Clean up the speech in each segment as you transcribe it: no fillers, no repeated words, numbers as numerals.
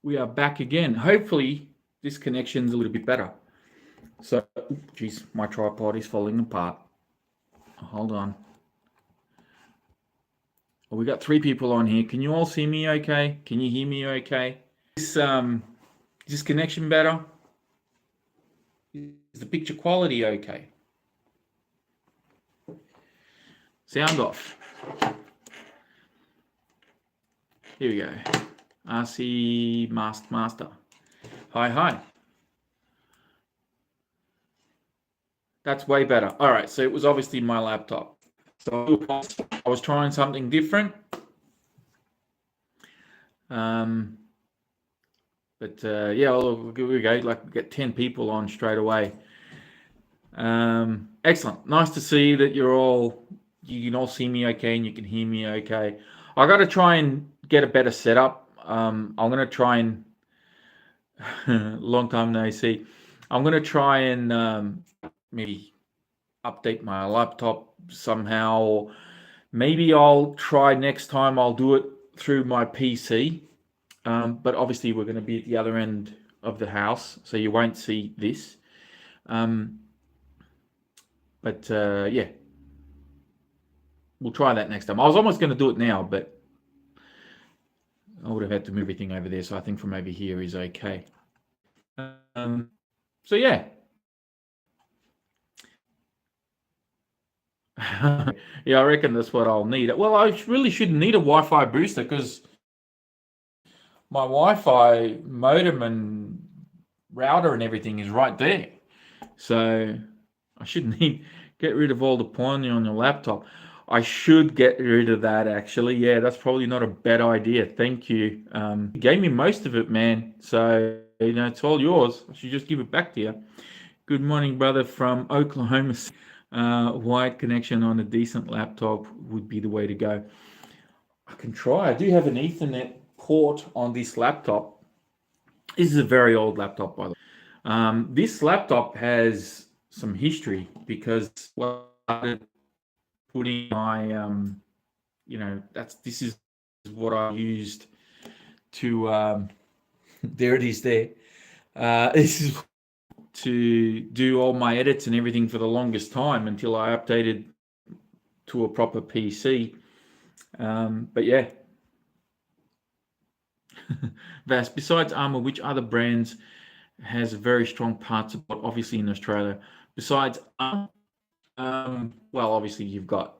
we are back again. Hopefully, this connection's a little bit better. So, geez, my tripod is falling apart. Hold on. Well, we got 3 people on here. Can you all see me okay? Can you hear me okay? Is this connection better? Is the picture quality okay? Sound off. Here we go. RC Master. Hi. That's way better. All right, so it was obviously my laptop. So I was trying something different. Yeah, well, here we go. Like, get 10 people on straight away. Excellent. Nice to see that you can all see me okay and you can hear me okay. I got to try and get a better setup. I'm going to try and long time no see. I'm going to try and maybe update my laptop somehow, or maybe I'll try next time. I'll do it through my PC. But obviously we're going to be at the other end of the house, so you won't see this. Yeah, we'll try that next time. I was almost going to do it now, but I would have had to move everything over there, so I think from over here is okay. So yeah. Yeah, I reckon that's what I'll need. Well, I really shouldn't need a Wi-Fi booster because my Wi-Fi modem and router and everything is right there. So I shouldn't get rid of all the pointing on your laptop. I should get rid of that, actually. Yeah, that's probably not a bad idea. Thank you. You gave me most of it, man. So, it's all yours. I should just give it back to you. Good morning, brother, from Oklahoma. Wired connection on a decent laptop would be the way to go. I can try. I do have an Ethernet port on this laptop. This is a very old laptop, by the way. This laptop has some history because I started putting my, this is what I used to, there it is there. This is to do all my edits and everything for the longest time until I updated to a proper PC. But yeah. Vas, besides Arrma, which other brands has a very strong part support, obviously in Australia? Besides Arrma, well, obviously you've got,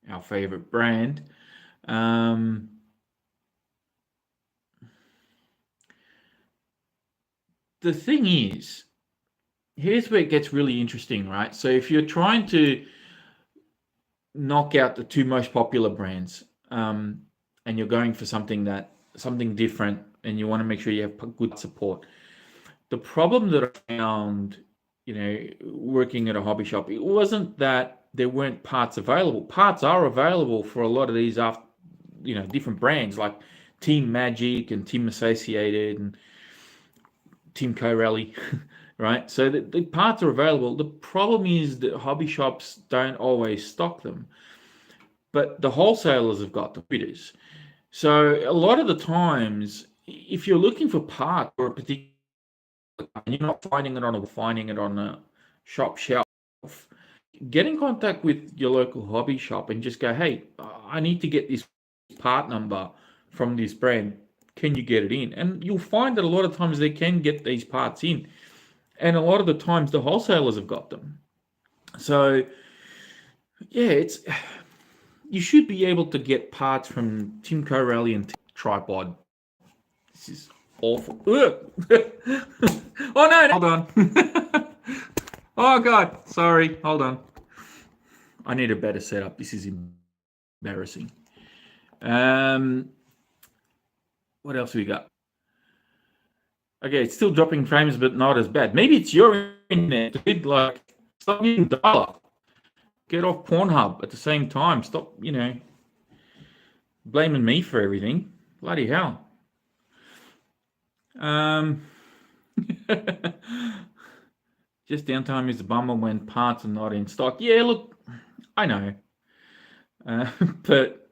our favorite brand. The thing is, here's where it gets really interesting, right? So if you're trying to knock out the 2 most popular brands, and you're going for something different, and you want to make sure you have good support. The problem that I found, working at a hobby shop, it wasn't that there weren't parts available. Parts are available for a lot of these different brands like Team Magic and Team Associated and Team Co-Rally, right? So the parts are available. The problem is that hobby shops don't always stock them, but the wholesalers have got the bidders. So a lot of the times, if you're looking for parts for a particular, and you're not finding it on a shop shelf, get in contact with your local hobby shop and just go, hey, I need to get this part number from this brand. Can you get it in? And you'll find that a lot of times they can get these parts in. And a lot of the times the wholesalers have got them. So, yeah, you should be able to get parts from Team Co-Rally and Tripod. This is awful. Oh, no, hold on. Oh, God, sorry, hold on. I need a better setup. This is embarrassing. What else we got? Okay, it's still dropping frames, but not as bad. Maybe it's your internet. Like, stop getting dial-up. Get off Pornhub at the same time. Stop, blaming me for everything. Bloody hell. Just downtime is a bummer when parts are not in stock. Yeah, look, I know. But,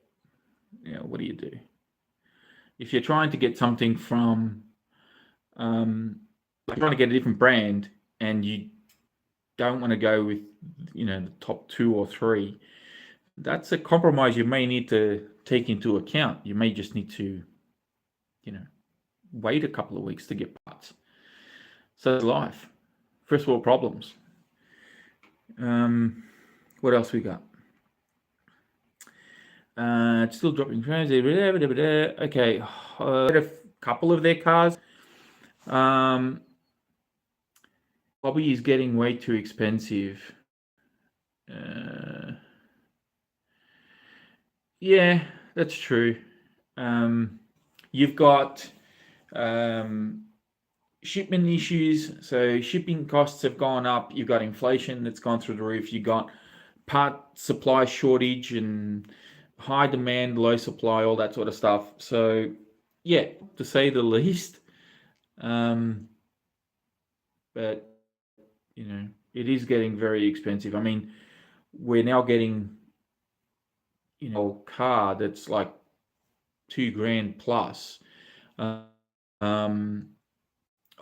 what do you do? if you're trying to get something from, like trying to get a different brand and you don't want to go with, the top 2 or 3, that's a compromise you may need to take into account. You may just need to, wait a couple of weeks to get parts. So that's life. First world problems. What else we got? It's still dropping frames. Okay, a couple of their cars. Hobby is getting way too expensive. Yeah, that's true. You've got shipment issues, so shipping costs have gone up. You've got inflation that's gone through the roof. You've got part supply shortage and high demand, low supply, all that sort of stuff. So yeah, to say the least. But it is getting very expensive. I mean, we're now getting a car that's like $2,000 plus.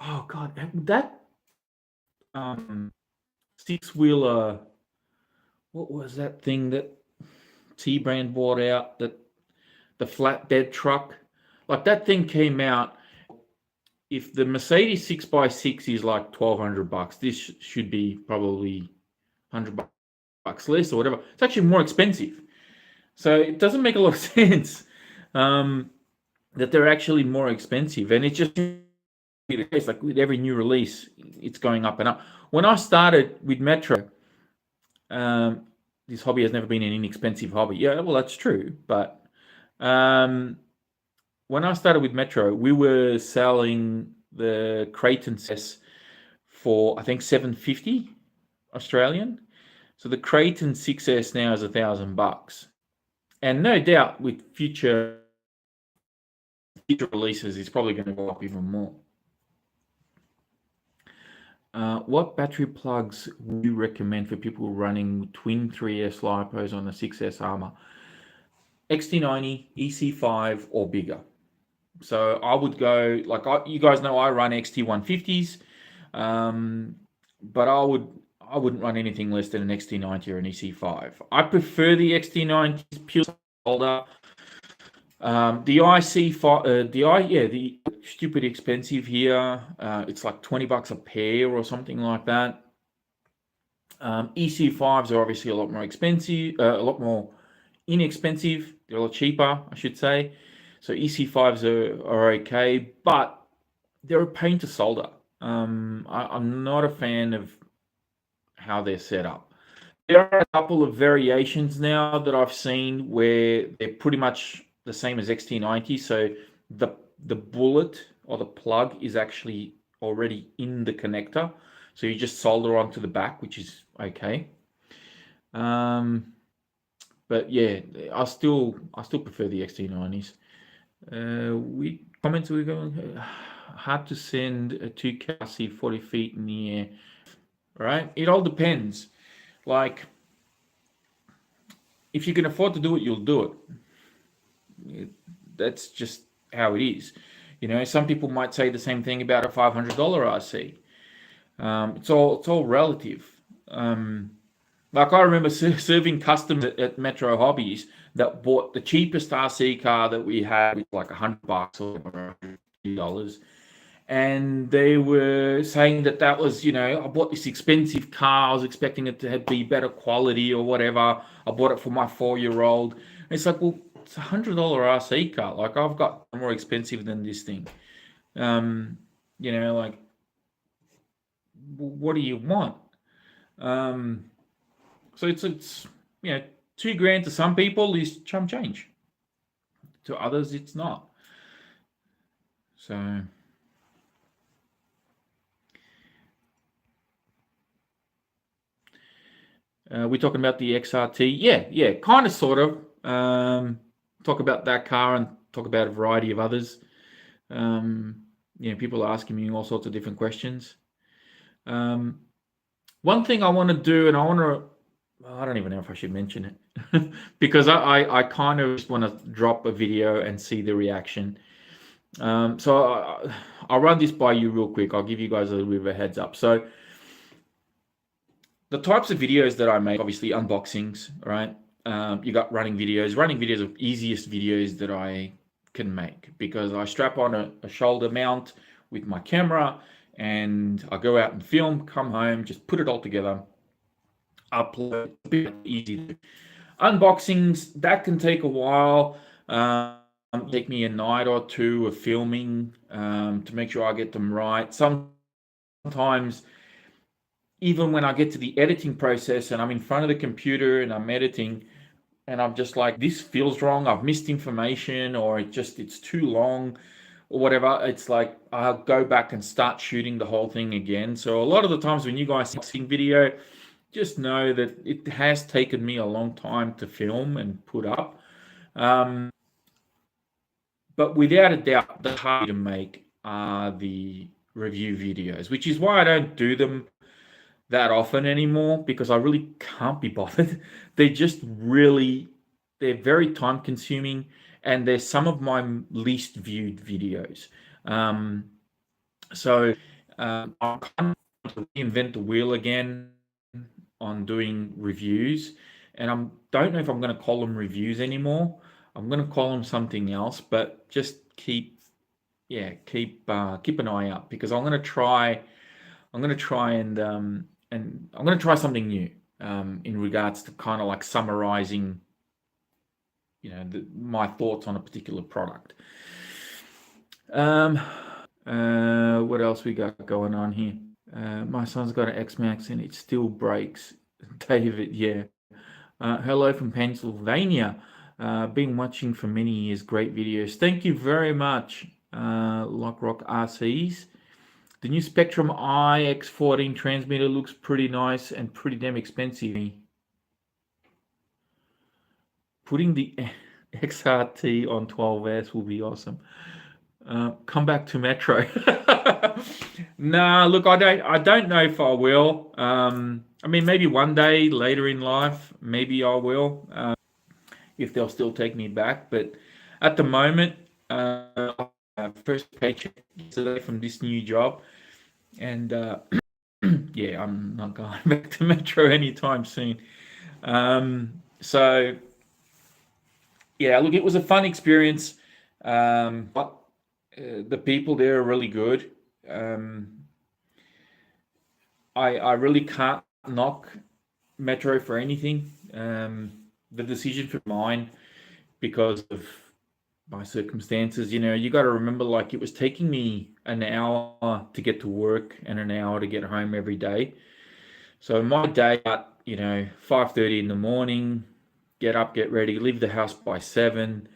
Oh God, that 6-wheeler, what was that thing that T-Brand bought out, that the flatbed truck? Like, that thing came out. If the Mercedes 6x6 is like $1,200, this should be probably $100 less or whatever. It's actually more expensive. So it doesn't make a lot of sense that they're actually more expensive. And it's just the case, like with every new release, it's going up and up. When I started with Metro, this hobby has never been an inexpensive hobby. Yeah, well, that's true. But when I started with Metro, we were selling the Creighton S for, I think, $750 Australian. So the Creighton 6S now is $1,000, and no doubt with future releases, it's probably going to go up even more. What battery plugs would you recommend for people running twin 3S lipos on the 6S Arrma? XT90, EC5, or bigger. So I would go, like, you guys know I run XT150s, but I wouldn't run anything less than an XT90 or an EC5. I prefer the XT90s pure older. The IC5, the stupid expensive here. It's like $20 a pair or something like that. EC5s are obviously a lot more expensive, a lot more inexpensive. They're a lot cheaper, I should say. So EC5s are okay, but they're a pain to solder. I'm not a fan of how they're set up. There are a couple of variations now that I've seen where they're pretty much the same as XT90. So the bullet or the plug is actually already in the connector. So you just solder onto the back, which is okay. But yeah, I still prefer the XT90s. We comments we're going hard to send a 2KC 40 feet in the air, right? It all depends. Like, if you can afford to do it, you'll do it. That's just how it is. Some people might say the same thing about a $500 RC. It's all relative. Like, I remember serving customers at Metro Hobbies that bought the cheapest RC car that we had, with like $100 or $150, and they were saying that was, I bought this expensive car. I was expecting it to be better quality or whatever. I bought it for my 4-year-old. It's like, well, it's $100 RC car. Like, I've got more expensive than this thing. Like, what do you want? So it's $2,000 to some people is chump change. To others, it's not. So we're talking about the XRT. Yeah, kind of, sort of. Talk about that car and talk about a variety of others. People are asking me all sorts of different questions. One thing I want to do, and I don't even know if I should mention it, because I kind of just want to drop a video and see the reaction. I'll run this by you real quick. I'll give you guys a little bit of a heads up. So the types of videos that I make, obviously unboxings, right? You got running videos. Running videos are the easiest videos that I can make because I strap on a shoulder mount with my camera and I go out and film, come home, just put it all together, upload. It's a bit easy. Unboxings, that can take a while. Take me a night or two of filming to make sure I get them right. Sometimes even when I get to the editing process and I'm in front of the computer and I'm editing and I'm just like, this feels wrong, I've missed information, or it's too long or whatever, it's like I'll go back and start shooting the whole thing again. So a lot of the times when you guys see video, just know that it has taken me a long time to film and put up. But without a doubt, the hard to make are the review videos, which is why I don't do them that often anymore because I really can't be bothered. They're very time consuming and they're some of my least viewed videos. I'm kind of to reinvent the wheel again on doing reviews, and I don't know if I'm going to call them reviews anymore. I'm going to call them something else, but just keep an eye out because I'm going to try and I'm going to try something new in regards to kind of like summarizing, my thoughts on a particular product. What else we got going on here? My son's got an X-Max and it still breaks. David, yeah. Hello from Pennsylvania. Been watching for many years. Great videos. Thank you very much, Lockrock RCs. The new Spectrum iX14 transmitter looks pretty nice and pretty damn expensive. Putting the XRT on 12S will be awesome. Come back to Metro. Nah, look, I don't know if I will. I mean, maybe one day later in life, maybe I will, if they'll still take me back. But at the moment, first paycheck yesterday from this new job, and yeah, I'm not going back to Metro anytime soon. So yeah, look, it was a fun experience, but the people there are really good. I really can't knock Metro for anything. The decision for mine because of my circumstances. You got to remember, like, it was taking me an hour to get to work and an hour to get home every day. So my day at 5:30 in the morning, get up, get ready, leave the house by 7,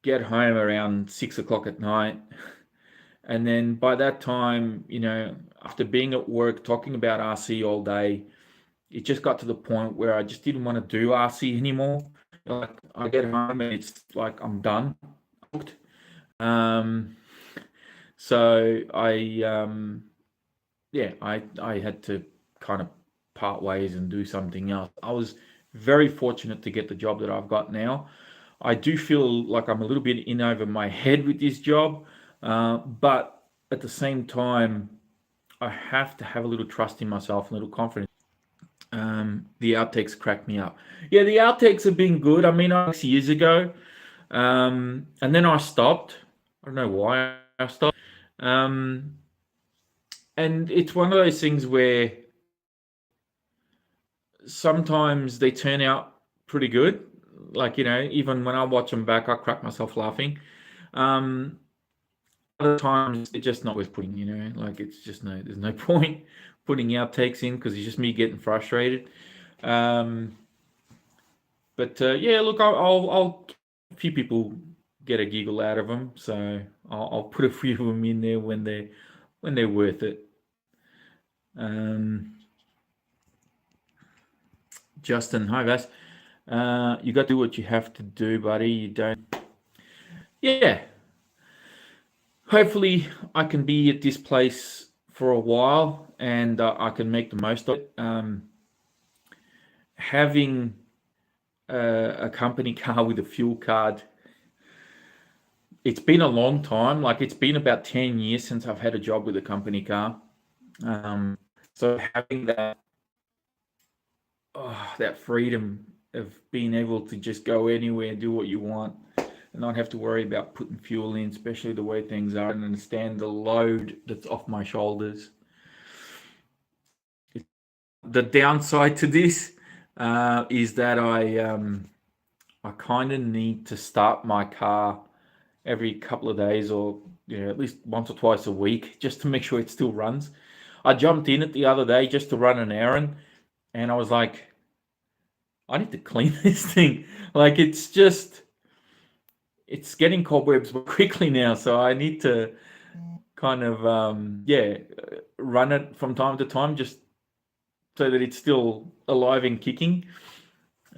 get home around 6 o'clock at night. And then by that time, after being at work talking about RC all day, it just got to the point where I just didn't want to do RC anymore. Like, I get home and it's like I'm done. So I had to kind of part ways and do something else. I was very fortunate to get the job that I've got now. I do feel like I'm a little bit in over my head with this job, but at the same time, I have to have a little trust in myself, a little confidence. The outtakes crack me up. Yeah, the outtakes have been good. I mean, 6 years ago, and then I stopped. I don't know why I stopped. And it's one of those things where sometimes they turn out pretty good. Like, even when I watch them back, I crack myself laughing. Other times it's just not worth putting, like it's just there's no point putting outtakes in because it's just me getting frustrated. But yeah, look, I'll a few people get a giggle out of them, so I'll put a few of them in there when they're worth it. Justin, hi guys. You got to do what you have to do, buddy. You don't. Yeah. Hopefully, I can be at this place for a while and I can make the most of it. Having a company car with a fuel card it's been a long time. Like it's been about 10 years since I've had a job with a company car. So having that freedom of being able to just go anywhere, do what you want, and not have to worry about putting fuel in, especially the way things are, and understand the load that's off my shoulders. The downside to this is that I kind of need to start my car every couple of days, or at least once or twice a week, just to make sure it still runs. I jumped in it the other day just to run an errand, and I was like, I need to clean this thing. Like it's getting cobwebs quickly now, so I need to kind of run it from time to time, just so that it's still alive and kicking.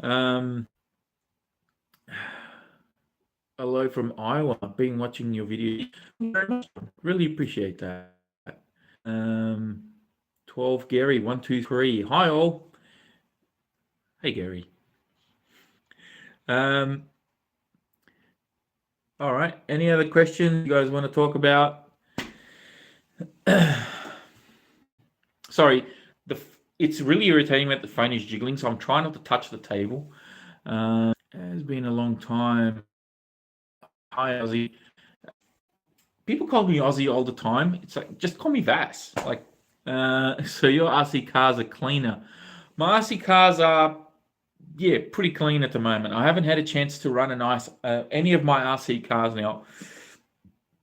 Hello from Iowa. I've been watching your video. Really appreciate that. 12 Gary 123. Hi all. Hey Gary. All right. Any other questions you guys want to talk about? Sorry, it's really irritating that the phone is jiggling, so I'm trying not to touch the table. It's been a long time. Hi Ozzy. People call me Aussie all the time. It's like, just call me Vass. Like, so your RC cars are cleaner. My RC cars are, pretty clean at the moment. I haven't had a chance to run any of my RC cars now.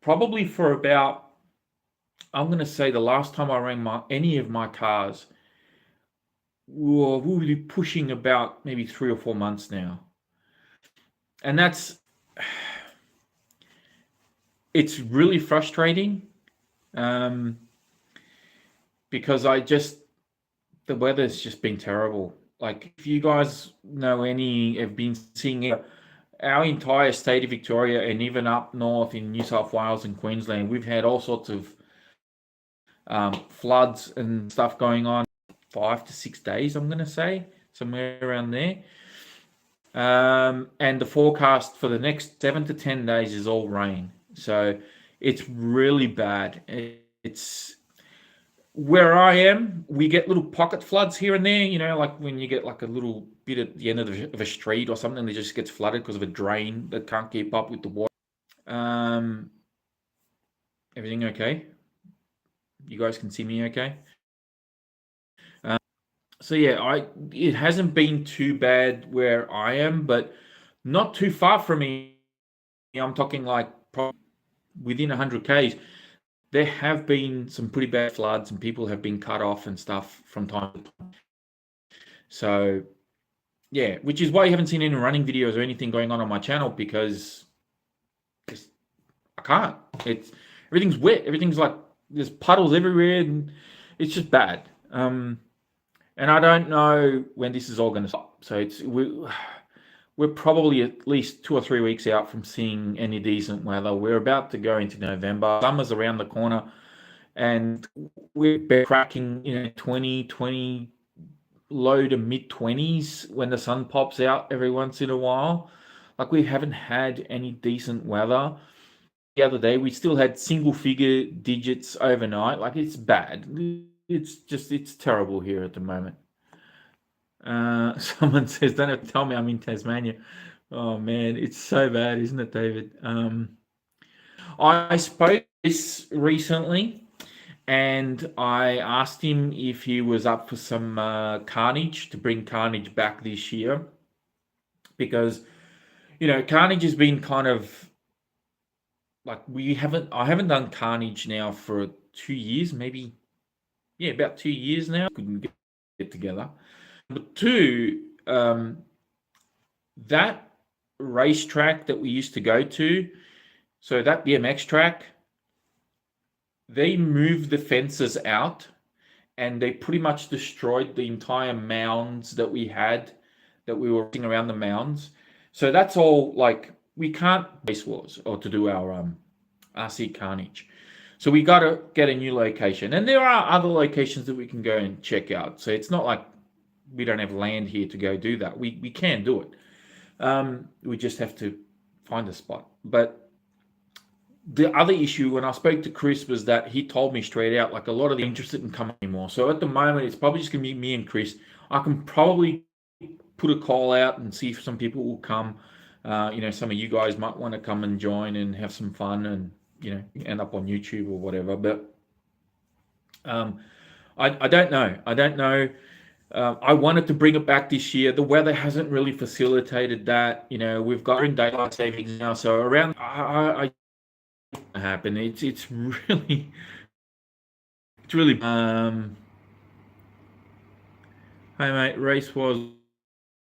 Probably for about, I'm going to say the last time I ran any of my cars, we'll be pushing about maybe 3 or 4 months now. And it's really frustrating because the weather's just been terrible. Like if you guys know have been seeing it, our entire state of Victoria and even up north in New South Wales and Queensland, we've had all sorts of floods and stuff going on. 5 to 6 days, I'm going to say, somewhere around there. And the forecast for the next 7 to 10 days is all rain. So it's really bad. It's where I am, we get little pocket floods here and there, like when you get like a little bit at the end of a street or something that just gets flooded because of a drain that can't keep up with the water. Everything okay? You guys can see me okay? So yeah, it hasn't been too bad where I am, but not too far from me. I'm talking like probably within 100 Ks. There have been some pretty bad floods and people have been cut off and stuff from time to time. So yeah, which is why you haven't seen any running videos or anything going on my channel, because I can't. Everything's wet. Everything's like there's puddles everywhere and it's just bad. And I don't know when this is all going to stop. So we're probably at least 2 or 3 weeks out from seeing any decent weather. We're about to go into November. Summer's around the corner, and we're cracking 20, low to mid 20s when the sun pops out every once in a while. Like we haven't had any decent weather. The other day we still had single figure digits overnight. Like it's bad. It's terrible here at the moment. Someone says, don't have to tell me I'm in Tasmania. Oh man, it's so bad, isn't it, David? I spoke this recently and I asked him if he was up for some Carnage, to bring Carnage back this year, because Carnage has been kind of like I haven't done Carnage now for 2 years, maybe. Yeah, about 2 years now. Couldn't get together. Number two, that racetrack that we used to go to, so that BMX track, they moved the fences out and they pretty much destroyed the entire mounds that we had, that we were running around the mounds. So that's all, like, we can't race wars or to do our RC Carnage. So we got to get a new location. And there are other locations that we can go and check out. So it's not like we don't have land here to go do that. We can do it. We just have to find a spot. But the other issue when I spoke to Chris was that he told me straight out, like a lot of them interested in coming anymore. So at the moment, it's probably just going to be me and Chris. I can probably put a call out and see if some people will come. Some of you guys might want to come and join and have some fun and, end up on YouTube or whatever. But I don't know. I don't know. I wanted to bring it back this year. The weather hasn't really facilitated that. We've got in daylight savings now, so around I happen. It's really Hi mate, race was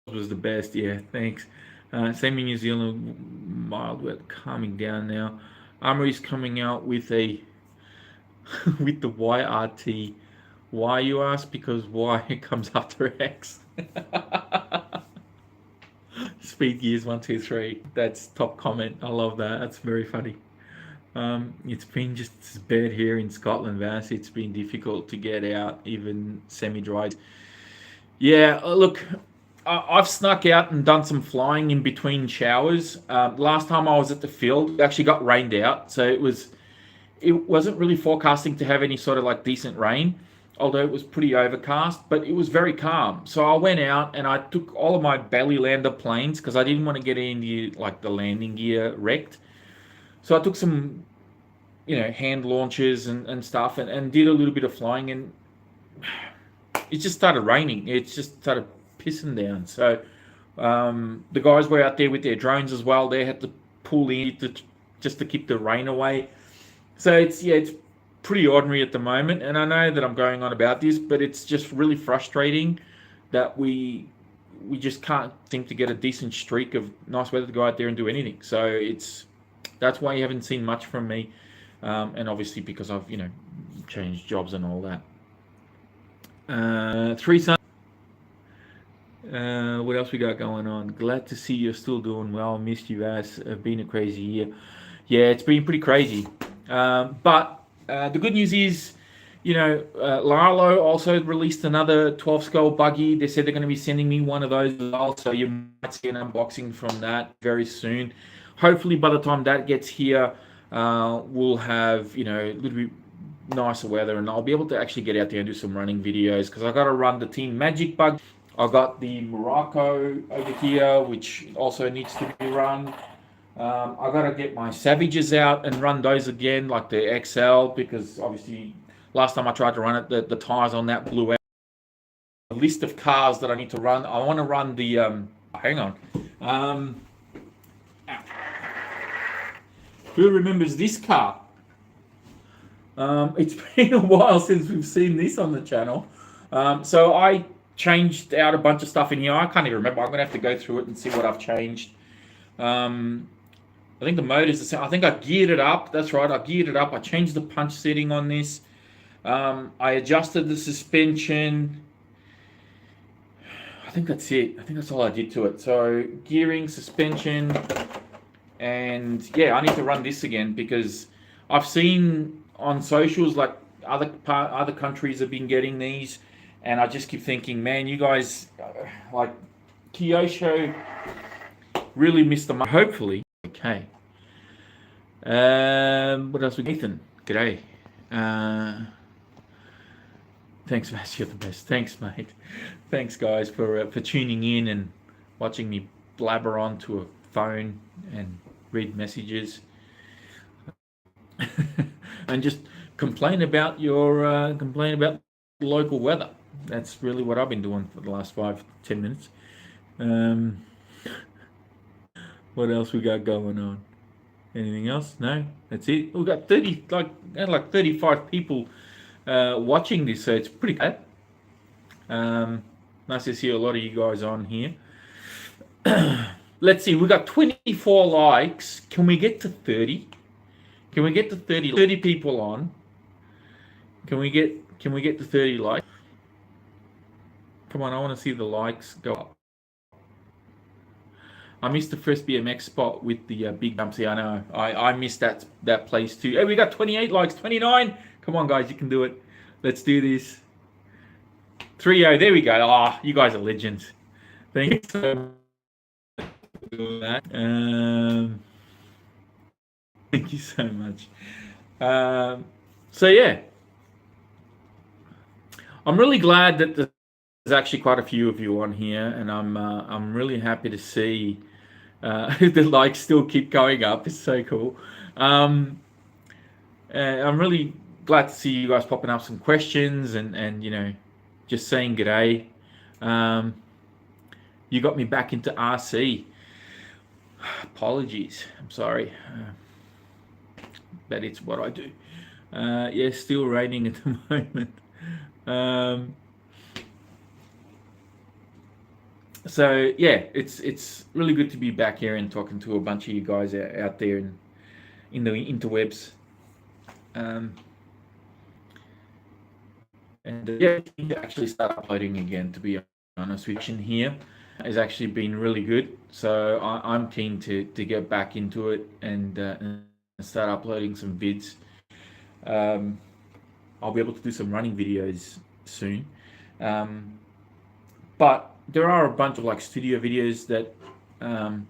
the best. Yeah, thanks. Same in New Zealand, mild weather calming down now. Armory's coming out with a with the YRT. Why, you ask? Because Y comes after X. Speed gears 1, 2, 3. That's top comment. I love that. That's very funny. It's been just as bad here in Scotland, Vass. It's been difficult to get out, even semi-dry. Yeah, look, I've snuck out and done some flying in between showers. Last time I was at the field, it actually got rained out, so it wasn't really forecasting to have any sort of like decent rain, although it was pretty overcast, but it was very calm. So I went out and I took all of my belly lander planes because I didn't want to get any like the landing gear wrecked. So I took some, hand launches and stuff and did a little bit of flying, and it just started raining. It just started pissing down. So the guys were out there with their drones as well. They had to pull in just to keep the rain away. So it's pretty ordinary at the moment. And I know that I'm going on about this, but it's just really frustrating that we just can't seem to get a decent streak of nice weather to go out there and do anything. So that's why you haven't seen much from me. And obviously because I've, changed jobs and all that. Three Sons. What else we got going on? Glad to see you're still doing well. Missed you, Ass. Been a crazy year. Yeah, it's been pretty crazy. But the good news is, Lalo also released another 12 skull buggy. They said they're going to be sending me one of those as well. So you might see an unboxing from that very soon. Hopefully by the time that gets here, we'll have, a little bit nicer weather, and I'll be able to actually get out there and do some running videos, because I got to run the Team Magic bug. I got the Morocco over here, which also needs to be run. I got to get my Savages out and run those again, like the XL, because obviously last time I tried to run it, the tires on that blew out. A list of cars that I need to run. I want to run the hang on. Who remembers this car? It's been a while since we've seen this on the channel. So I changed out a bunch of stuff in here. I can't even remember. I'm going to have to go through it and see what I've changed. I think the motor's the same. I think I geared it up. That's right. I geared it up. I changed the punch setting on this. I adjusted the suspension. I think that's it. I think that's all I did to it. So gearing, suspension, and yeah, I need to run this again, because I've seen on socials like other countries have been getting these, and I just keep thinking, man, you guys like Kyosho really missed the mark. Hopefully, okay. What else? Nathan, g'day. Thanks, Vass, you're the best. Thanks, mate. Thanks, guys, for tuning in and watching me blabber onto a phone and read messages. And just complain about the local weather. That's really what I've been doing for the last 5-10 minutes. What else we got going on? Anything else? No, that's it. We've got 35 people watching this, so it's pretty bad. Nice to see a lot of you guys on here. Let's see, we got 24 likes. Can we get to 30? Can we get to 30 people on? Can we get to 30 likes? Come on, I want to see the likes go up. I missed the first BMX spot with the big bumps. Yeah, I know. I missed that place too. Hey, we got 28 likes, 29. Come on, guys, you can do it. Let's do this. 3-0, there we go. Ah, you guys are legends. Thank you so much for doing that. Thank you so much. So yeah, I'm really glad that there's actually quite a few of you on here, and I'm really happy to see the likes still keep going up. It's so cool. Um, I'm really glad to see you guys popping up some questions and just saying g'day. Um, you got me back into RC. Apologies. I'm sorry. But it's what I do. Yeah, still raining at the moment. So yeah, it's really good to be back here and talking to a bunch of you guys out there in the interwebs. And yeah, to actually start uploading again, to be honest with you, here has actually been really good. So I'm keen to get back into it and start uploading some vids. I'll be able to do some running videos soon. But there are a bunch of like studio videos that I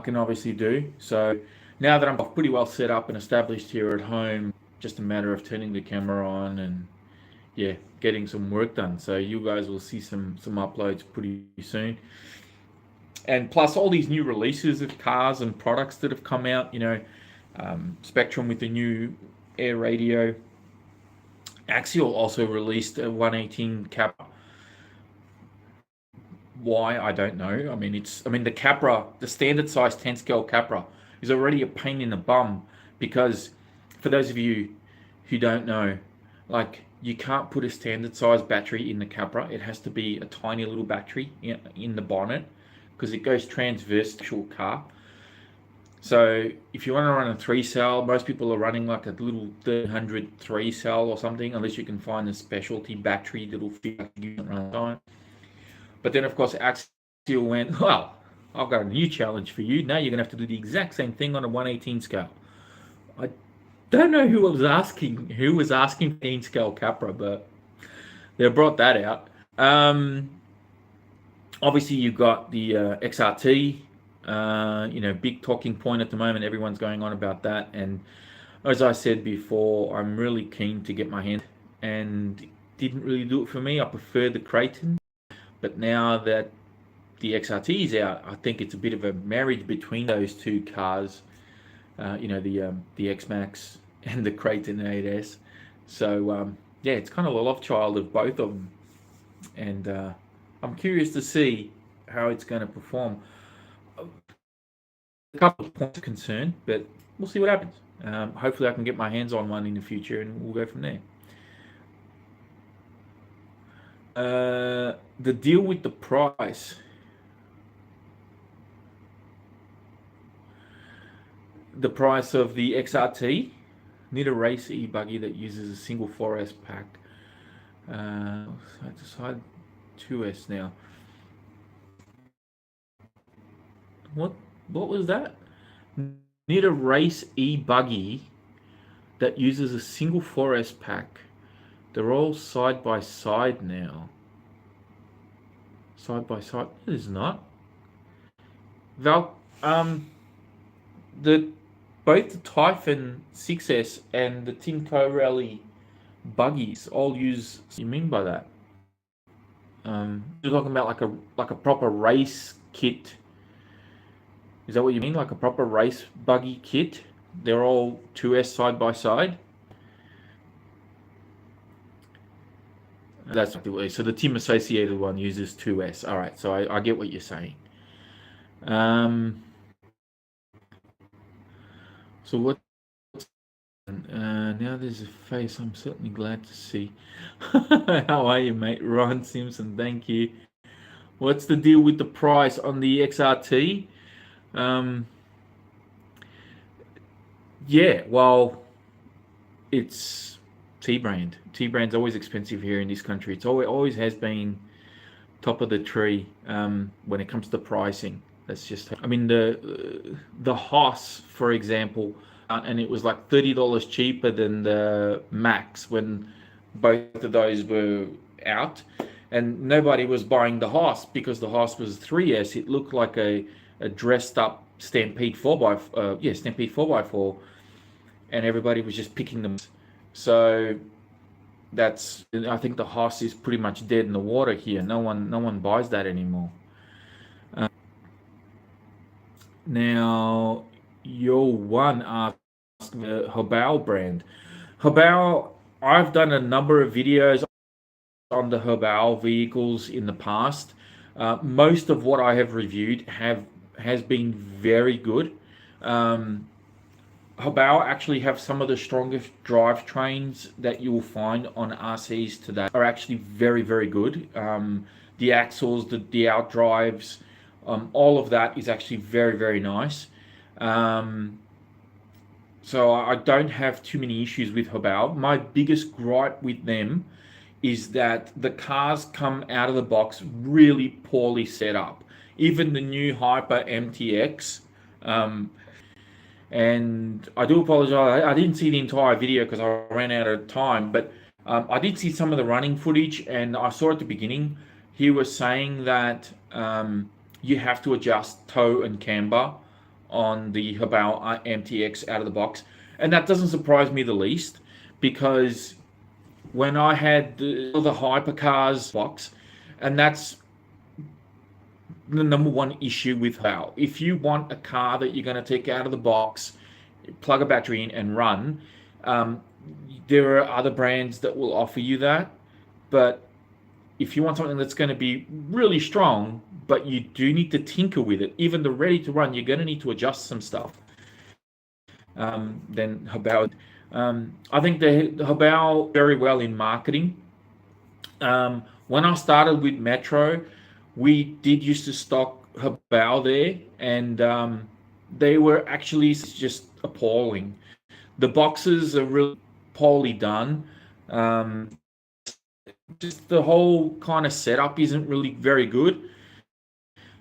can obviously do. So now that I'm pretty well set up and established here at home, just a matter of turning the camera on and yeah, getting some work done. So you guys will see some uploads pretty soon. And plus all these new releases of cars and products that have come out, Spectrum with the new Air radio. Axial also released a 118 Capra. Why, I don't know. The Capra, the standard size 10 scale Capra is already a pain in the bum because for those of you who don't know, like you can't put a standard size battery in the Capra. It has to be a tiny little battery in the bonnet because it goes transverse to the car. So if you want to run a 3-cell, most people are running like a little 300 3-cell or something, unless you can find a specialty battery that'll fit run time. But then, of course, Axial went, well, I've got a new challenge for you. Now you're going to have to do the exact same thing on a 118 scale. I don't know who was asking for 18 scale Capra, but they brought that out. Obviously, you've got the XRT, big talking point at the moment. Everyone's going on about that. And as I said before, I'm really keen to get my hand, and it didn't really do it for me. I prefer the Creighton. But now that the XRT is out, I think it's a bit of a marriage between those two cars, the X-Max and the Creighton 8S. So, yeah, it's kind of a love child of both of them. And I'm curious to see how it's going to perform. A couple of points of concern, but we'll see what happens. Hopefully I can get my hands on one in the future and we'll go from there. The deal with the price. The price of the XRT. Need a race e-buggy that uses a single 4S pack. I decided 2S now. What was that? Need a race e-buggy that uses a single 4S pack. They're all side by side now. Side by side. It is not. Both the Typhon 6S and the Timco Rally buggies all use. What do you mean by that? You're talking about like a proper race kit. Is that what you mean? Like a proper race buggy kit? They're all 2S side by side. That's the way. So the Tim associated one uses 2S. All right. So I get what you're saying. So what? Now there's a face I'm certainly glad to see. How are you, mate? Ron Simpson, thank you. What's the deal with the price on the XRT? Yeah, well, it's T-brand. T-brand's always expensive here in this country. It's always has been top of the tree when it comes to pricing. That's just, the Haas, for example, and it was like $30 cheaper than the Max when both of those were out, and nobody was buying the Haas because the Haas was 3S. It looked like a dressed up Stampede 4x4, and everybody was just picking them. So I think the Haas is pretty much dead in the water here. No one buys that anymore. Now, your one asked the Hobao brand. Hobao, I've done a number of videos on the Hobao vehicles in the past. Most of what I have reviewed has been very good. Um, Hobao actually have some of the strongest drivetrains that you will find on RCs today. Are actually very, very good. The axles, the outdrives, all of that is actually very, very nice. Um, so I don't have too many issues with Hobao. My biggest gripe with them is that the cars come out of the box really poorly set up. Even the new Hyper MTX, um, and I do apologize. I didn't see the entire video because I ran out of time, but I did see some of the running footage, and I saw at the beginning he was saying that you have to adjust toe and camber on the Hobao MTX out of the box, and that doesn't surprise me the least because when I had the hypercars box, and that's the number one issue with how if you want a car that you're going to take out of the box, plug a battery in and run, um, there are other brands that will offer you that. But if you want something that's going to be really strong, but you do need to tinker with it, even the ready to run, you're going to need to adjust some stuff. Then Hobao, I think the Hobao very well in marketing. When I started with Metro, we did used to stock Hobao there, and they were actually just appalling. The boxes are really poorly done. Um, just the whole kind of setup isn't really very good.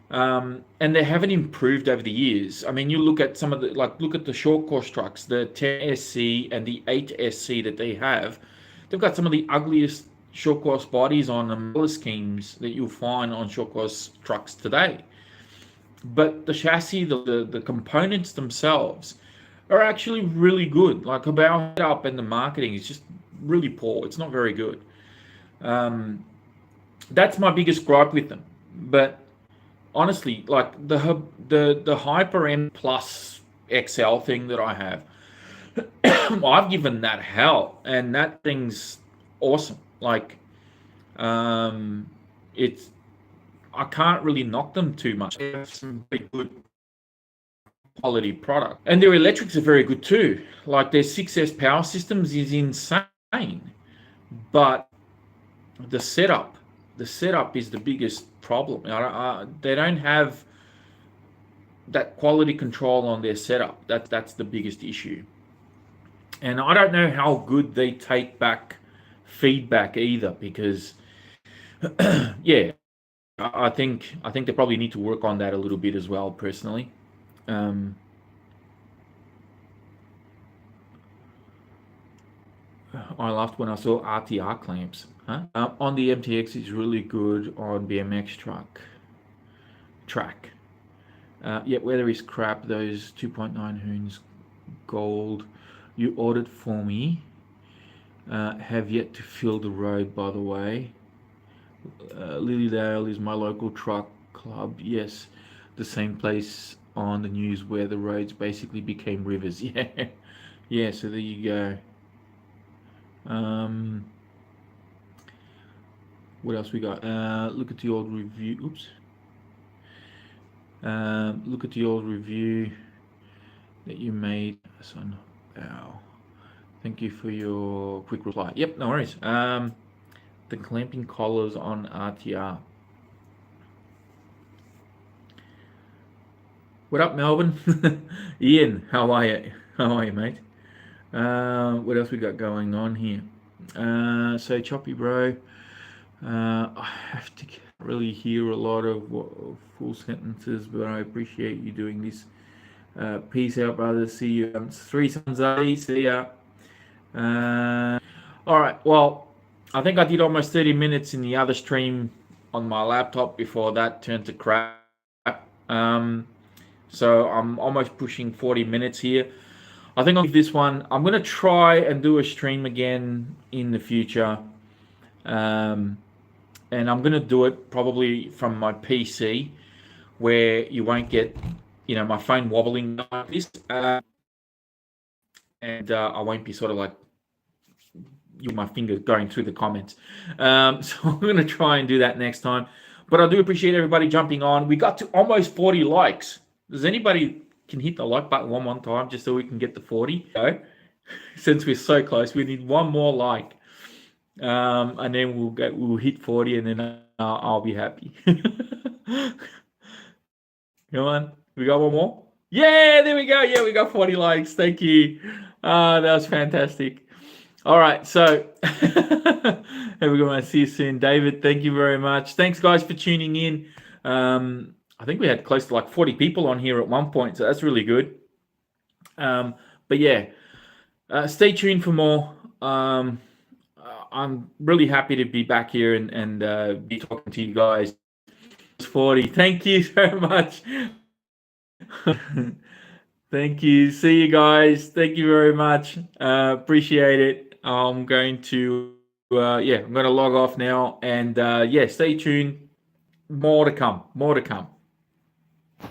And they haven't improved over the years. I mean, you look at some of the look at the short course trucks, the 10SC and the 8SC that they have. They've got some of the ugliest short course bodies on them, color schemes that you'll find on short course trucks today. But the chassis, the components themselves are actually really good. Like about up and the marketing is just really poor. It's not very good. Um, that's my biggest gripe with them. But honestly, like the Hyper M Plus XL thing that I have, I've given that hell, and that thing's awesome. Like, it's I can't really knock them too much. They have some very good quality product, and their electrics are very good too. Like their 6S power systems is insane, but the setup is the biggest problem. They don't have that quality control on their setup. That's the biggest issue. And I don't know how good they take back feedback either, because yeah, I think they probably need to work on that a little bit as well. Personally, I laughed when I saw RTR clamps. Huh? On the MTX, it's really good on BMX track. Yeah, weather is crap. Those 2.9 Hoons gold you ordered for me have yet to fill the road, by the way. Lilydale is my local truck club. Yes, the same place on the news where the roads basically became rivers. Yeah, yeah. So there you go. What else we got? Look at the old review. Oops. Look at the old review that you made. Son, wow. Thank you for your quick reply. Yep, no worries. The clamping collars on RTR. What up, Melbourne? Ian, how are you? How are you, mate? What else we got going on here? So choppy, bro. I have to really hear a lot of full sentences, but I appreciate you doing this. Peace out, brother. See you. 3 Sons A. See ya. All right. Well, I think I did almost 30 minutes in the other stream on my laptop before that turned to crap. So I'm almost pushing 40 minutes here. I think I'll leave this one. I'm going to try and do a stream again in the future. And I'm going to do it probably from my PC, where you won't get, my phone wobbling like this. And I won't be sort of like my finger going through the comments. So I'm going to try and do that next time. But I do appreciate everybody jumping on. We got to almost 40 likes. Does anybody can hit the like button one time just so we can get to 40? Since we're so close, we need one more like, and then we'll hit 40, and then I'll be happy. Come on, we got one more. Yeah, there we go. Yeah, we got 40 likes. Thank you. That was fantastic. All right, so have a good one. See you soon, David. Thank you very much. Thanks, guys, for tuning in. I think we had close to like 40 people on here at one point, so that's really good. But yeah, stay tuned for more. I'm really happy to be back here and be talking to you guys. 40. Thank you so much. Thank you. See you guys. Thank you very much. Appreciate it. I'm going to log off now, and stay tuned. More to come.